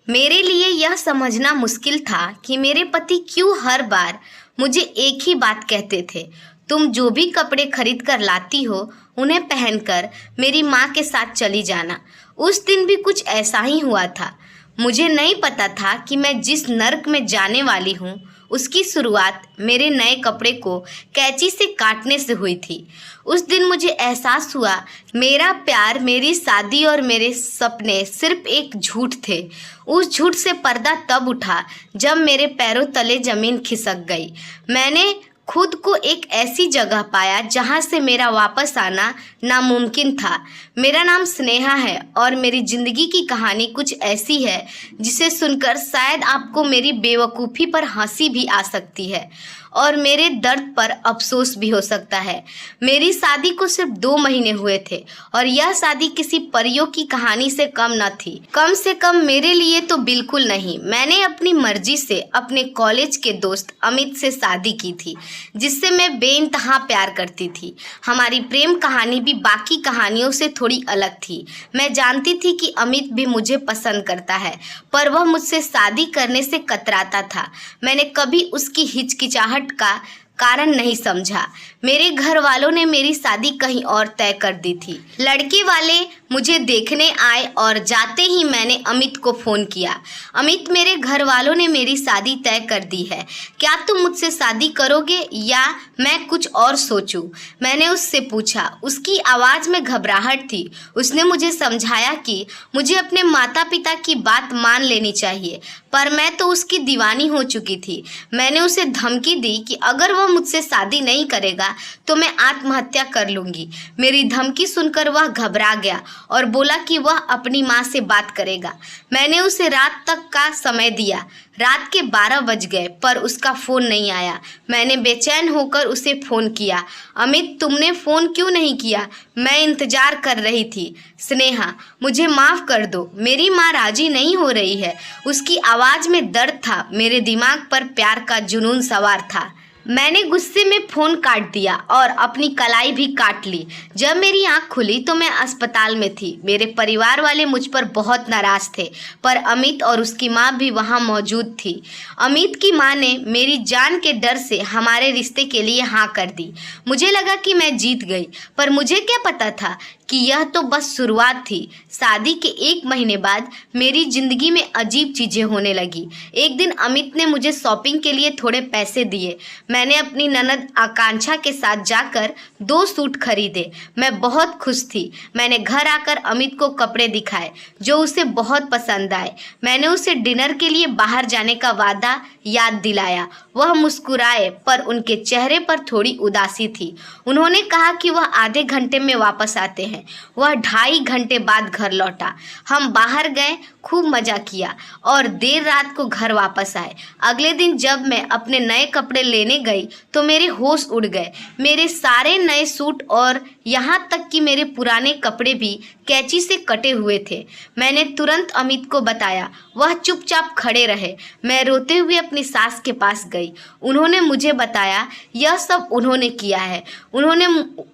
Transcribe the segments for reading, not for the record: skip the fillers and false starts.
मेरे लिए यह समझना मुश्किल था कि मेरे पति क्यों हर बार मुझे एक ही बात कहते थे, तुम जो भी कपड़े खरीद कर लाती हो उन्हें पहनकर मेरी माँ के साथ चली जाना। उस दिन भी कुछ ऐसा ही हुआ था। मुझे नहीं पता था कि मैं जिस नर्क में जाने वाली हूँ उसकी शुरुआत मेरे नए कपड़े को कैंची से काटने से हुई थी। उस दिन मुझे एहसास हुआ मेरा प्यार, मेरी शादी और मेरे सपने सिर्फ एक झूठ थे। उस झूठ से पर्दा तब उठा जब मेरे पैरों तले जमीन खिसक गई। मैंने खुद को एक ऐसी जगह पाया जहां से मेरा वापस आना नामुमकिन था। मेरा नाम स्नेहा है और मेरी ज़िंदगी की कहानी कुछ ऐसी है जिसे सुनकर शायद आपको मेरी बेवकूफ़ी पर हंसी भी आ सकती है और मेरे दर्द पर अफसोस भी हो सकता है। मेरी शादी को सिर्फ 2 महीने हुए थे और यह शादी किसी परियों की कहानी से कम न थी। कम से कम मेरे लिए तो बिल्कुल नहीं। मैंने अपनी मर्जी से अपने कॉलेज के दोस्त अमित से शादी की थी, जिससे मैं बेइंतहा प्यार करती थी। हमारी प्रेम कहानी भी बाकी कहानियों से थोड़ी अलग थी। मैं जानती थी कि अमित भी मुझे पसंद करता है, पर वह मुझसे शादी करने से कतराता था। मैंने कभी उसकी हिचकिचाहट का कारण नहीं समझा। मेरे घर वालों ने मेरी शादी कहीं और तय कर दी थी। लड़के वाले मुझे देखने आए और जाते ही मैंने अमित को फ़ोन किया। अमित, मेरे घर वालों ने मेरी शादी तय कर दी है, क्या तुम मुझसे शादी करोगे या मैं कुछ और सोचूं? मैंने उससे पूछा। उसकी आवाज़ में घबराहट थी। उसने मुझे समझाया कि मुझे अपने माता पिता की बात मान लेनी चाहिए, पर मैं तो उसकी दीवानी हो चुकी थी। मैंने उसे धमकी दी कि अगर वह मुझसे शादी नहीं करेगा तो मैं आत्महत्या कर लूँगी। मेरी धमकी सुनकर वह घबरा गया और बोला कि वह अपनी माँ से बात करेगा। मैंने उसे रात तक का समय दिया। रात के 12 बज गए पर उसका फ़ोन नहीं आया। मैंने बेचैन होकर उसे फ़ोन किया। अमित, तुमने फ़ोन क्यों नहीं किया? मैं इंतज़ार कर रही थी। स्नेहा, मुझे माफ़ कर दो, मेरी माँ राजी नहीं हो रही है। उसकी आवाज़ में दर्द था। मेरे दिमाग पर प्यार का जुनून सवार था। मैंने गुस्से में फ़ोन काट दिया और अपनी कलाई भी काट ली। जब मेरी आंख खुली तो मैं अस्पताल में थी। मेरे परिवार वाले मुझ पर बहुत नाराज़ थे, पर अमित और उसकी माँ भी वहाँ मौजूद थी। अमित की माँ ने मेरी जान के डर से हमारे रिश्ते के लिए हाँ कर दी। मुझे लगा कि मैं जीत गई, पर मुझे क्या पता था कि यह तो बस शुरुआत थी। शादी के 1 महीने बाद मेरी ज़िंदगी में अजीब चीज़ें होने लगी। एक दिन अमित ने मुझे शॉपिंग के लिए थोड़े पैसे दिए। मैंने अपनी ननद आकांक्षा के साथ जाकर 2 सूट खरीदे। मैं बहुत खुश थी। मैंने घर आकर अमित को कपड़े दिखाए जो उसे बहुत पसंद आए। मैंने उसे डिनर के लिए बाहर जाने का वादा याद दिलाया। वह मुस्कुराए, पर उनके चेहरे पर थोड़ी उदासी थी। उन्होंने कहा कि वह आधे घंटे में वापस आते हैं। वह 2.5 घंटे बाद घर लौटा। हम बाहर गए, खूब मज़ा किया और देर रात को घर वापस आए। अगले दिन जब मैं अपने नए कपड़े लेने गई तो मेरे होश उड़ गए। मेरे सारे नए सूट और यहाँ तक कि मेरे पुराने कपड़े भी कैंची से कटे हुए थे। मैंने तुरंत अमित को बताया। वह चुपचाप खड़े रहे। मैं रोते हुए अपनी सास के पास गई। उन्होंने मुझे बताया यह सब उन्होंने किया है। उन्होंने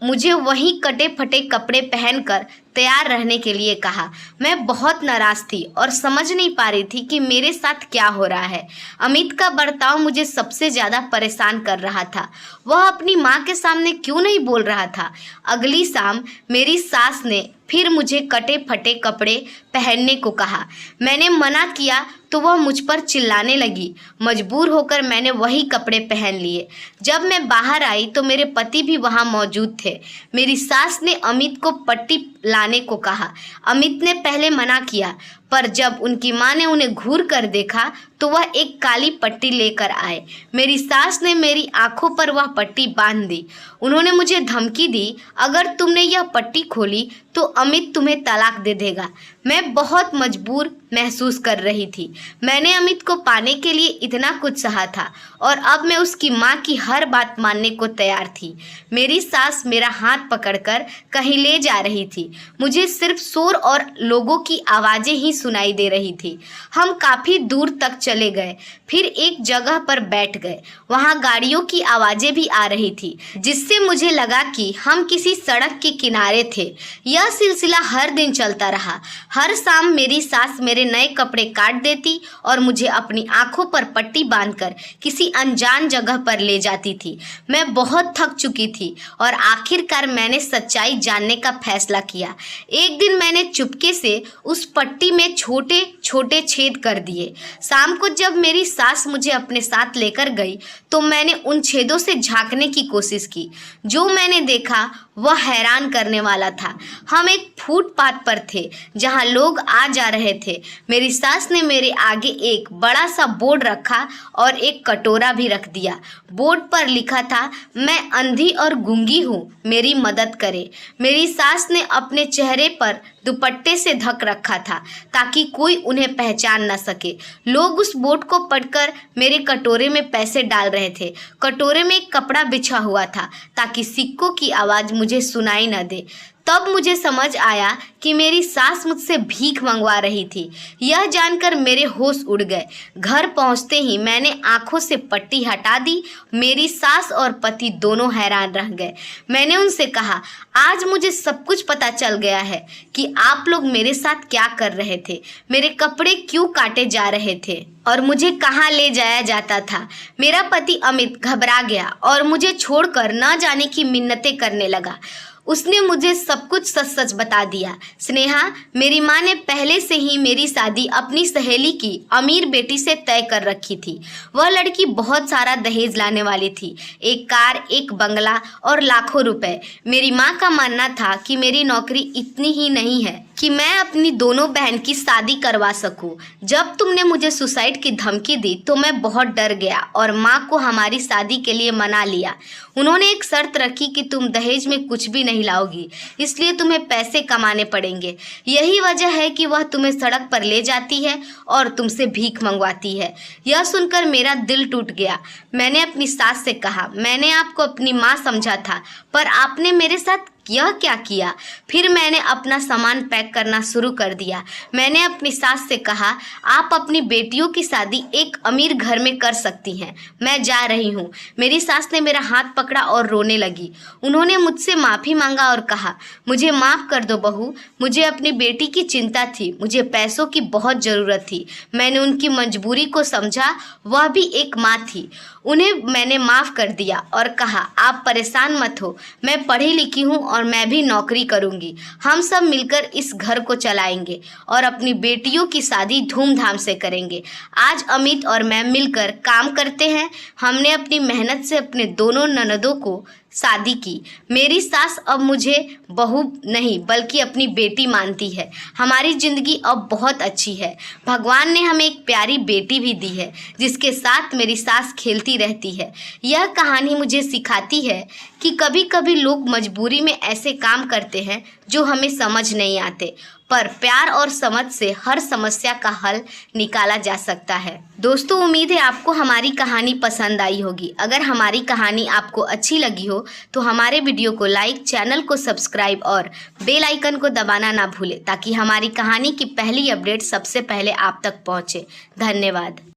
मुझे वहीं कटे फटे कपड़े पहनकर तैयार रहने के लिए कहा। मैं बहुत नाराज़ थी और समझ नहीं पा रही थी कि मेरे साथ क्या हो रहा है। अमित का बर्ताव मुझे सबसे ज़्यादा परेशान कर रहा था। वह अपनी माँ के सामने क्यों नहीं बोल रहा था? अगली शाम मेरी सास ने फिर मुझे कटे फटे कपड़े पहनने को कहा। मैंने मना किया तो वह मुझ पर चिल्लाने लगी। मजबूर होकर मैंने वही कपड़े पहन लिए। जब मैं बाहर आई तो मेरे पति भी वहाँ मौजूद थे। मेरी सास ने अमित को पट्टी लाने को कहा। अमित ने पहले मना किया, पर जब उनकी माँ ने उन्हें घूर कर देखा तो वह एक काली पट्टी लेकर आए। मेरी सास ने मेरी आंखों पर वह पट्टी बांध दी। उन्होंने मुझे धमकी दी, अगर तुमने यह पट्टी खोली तो अमित तुम्हें तलाक दे देगा। मैं बहुत मजबूर महसूस कर रही थी। मैंने अमित को पाने के लिए इतना कुछ सहा था और अब मैं उसकी माँ की हर बात मानने को तैयार थी। मेरी सास मेरा हाथ पकड़कर कहीं ले जा रही थी। मुझे सिर्फ शोर और लोगों की आवाज़ें ही सुनाई दे रही थी। हम काफ़ी दूर तक चले गए, फिर एक जगह पर बैठ गए। वहाँ गाड़ियों की आवाज़ें भी आ रही थी, जिससे मुझे लगा कि हम किसी सड़क के किनारे थे। यह सिलसिला हर दिन चलता रहा। हर शाम मेरी सास मेरे नए कपड़े काट देती और मुझे अपनी आंखों पर पट्टी बांधकर किसी अनजान जगह पर ले जाती थी। मैं बहुत थक चुकी थी और आखिरकार मैंने सच्चाई जानने का फैसला किया। एक दिन मैंने चुपके से उस पट्टी में छोटे छोटे छेद कर दिए। शाम को जब मेरी सास मुझे अपने साथ लेकर गई तो मैंने उन छेदों से झांकने की कोशिश की। जो मैंने देखा वह हैरान करने वाला था। हम एक फुटपाथ पर थे जहां लोग आ जा रहे थे। मेरी सास ने मेरे आगे एक बड़ा सा बोर्ड रखा और एक कटोरा भी रख दिया। बोर्ड पर लिखा था, मैं अंधी और गूंगी हूँ, मेरी मदद करें। मेरी सास ने अपने चेहरे पर दुपट्टे से ढक रखा था ताकि कोई उन्हें पहचान न सके। लोग उस बोर्ड को पढ़कर मेरे कटोरे में पैसे डाल रहे थे। कटोरे में एक कपड़ा बिछा हुआ था ताकि सिक्कों की आवाज़ मुझे सुनाई न दे। तब मुझे समझ आया कि मेरी सास मुझसे भीख मंगवा रही थी। यह जानकर मेरे होश उड़ गए। घर पहुंचते ही मैंने आंखों से पट्टी हटा दी। मेरी सास और पति दोनों हैरान रह गए। मैंने उनसे कहा, आज मुझे सब कुछ पता चल गया है कि आप लोग मेरे साथ क्या कर रहे थे, मेरे कपड़े क्यों काटे जा रहे थे और मुझे कहाँ ले जाया जाता था। मेरा पति अमित घबरा गया और मुझे छोड़कर न जाने की मिन्नतें करने लगा। उसने मुझे सब कुछ सच सच बता दिया। स्नेहा, मेरी माँ ने पहले से ही मेरी शादी अपनी सहेली की अमीर बेटी से तय कर रखी थी। वह लड़की बहुत सारा दहेज लाने वाली थी, एक कार, एक बंगला और लाखों रुपए। मेरी माँ का मानना था कि मेरी नौकरी इतनी ही नहीं है कि मैं अपनी दोनों बहन की शादी करवा सकूं। जब तुमने मुझे सुसाइड की धमकी दी तो मैं बहुत डर गया और माँ को हमारी शादी के लिए मना लिया। उन्होंने एक शर्त रखी कि तुम दहेज में कुछ भी नहीं लाओगी, इसलिए तुम्हें पैसे कमाने पड़ेंगे। यही वजह है कि वह तुम्हें सड़क पर ले जाती है और तुमसे भीख मंगवाती है। यह सुनकर मेरा दिल टूट गया। मैंने अपनी सास से कहा, मैंने आपको अपनी माँ समझा था, पर आपने मेरे साथ यह क्या किया। फिर मैंने अपना सामान पैक करना शुरू कर दिया। मैंने अपनी सास से कहा, आप अपनी बेटियों की शादी एक अमीर घर में कर सकती हैं, मैं जा रही हूँ। मेरी सास ने मेरा हाथ पकड़ा और रोने लगी। उन्होंने मुझसे माफ़ी मांगा और कहा, मुझे माफ़ कर दो बहू, मुझे अपनी बेटी की चिंता थी, मुझे पैसों की बहुत ज़रूरत थी। मैंने उनकी मजबूरी को समझा, वह भी एक माँ थी। उन्हें मैंने माफ़ कर दिया और कहा, आप परेशान मत हो, मैं पढ़ी लिखी हूँ और मैं भी नौकरी करूँगी। हम सब मिलकर इस घर को चलाएंगे और अपनी बेटियों की शादी धूमधाम से करेंगे। आज अमित और मैं मिलकर काम करते हैं। हमने अपनी मेहनत से अपने दोनों ननदों को शादी की। मेरी सास अब मुझे बहू नहीं बल्कि अपनी बेटी मानती है। हमारी ज़िंदगी अब बहुत अच्छी है। भगवान ने हमें एक प्यारी बेटी भी दी है जिसके साथ मेरी सास खेलती रहती है। यह कहानी मुझे सिखाती है कि कभी कभी लोग मजबूरी में ऐसे काम करते हैं जो हमें समझ नहीं आते, पर प्यार और समझ से हर समस्या का हल निकाला जा सकता है। दोस्तों, उम्मीद है आपको हमारी कहानी पसंद आई होगी। अगर हमारी कहानी आपको अच्छी लगी हो तो हमारे वीडियो को लाइक, चैनल को सब्सक्राइब और बेल आइकन को दबाना ना भूलें ताकि हमारी कहानी की पहली अपडेट सबसे पहले आप तक पहुंचे। धन्यवाद।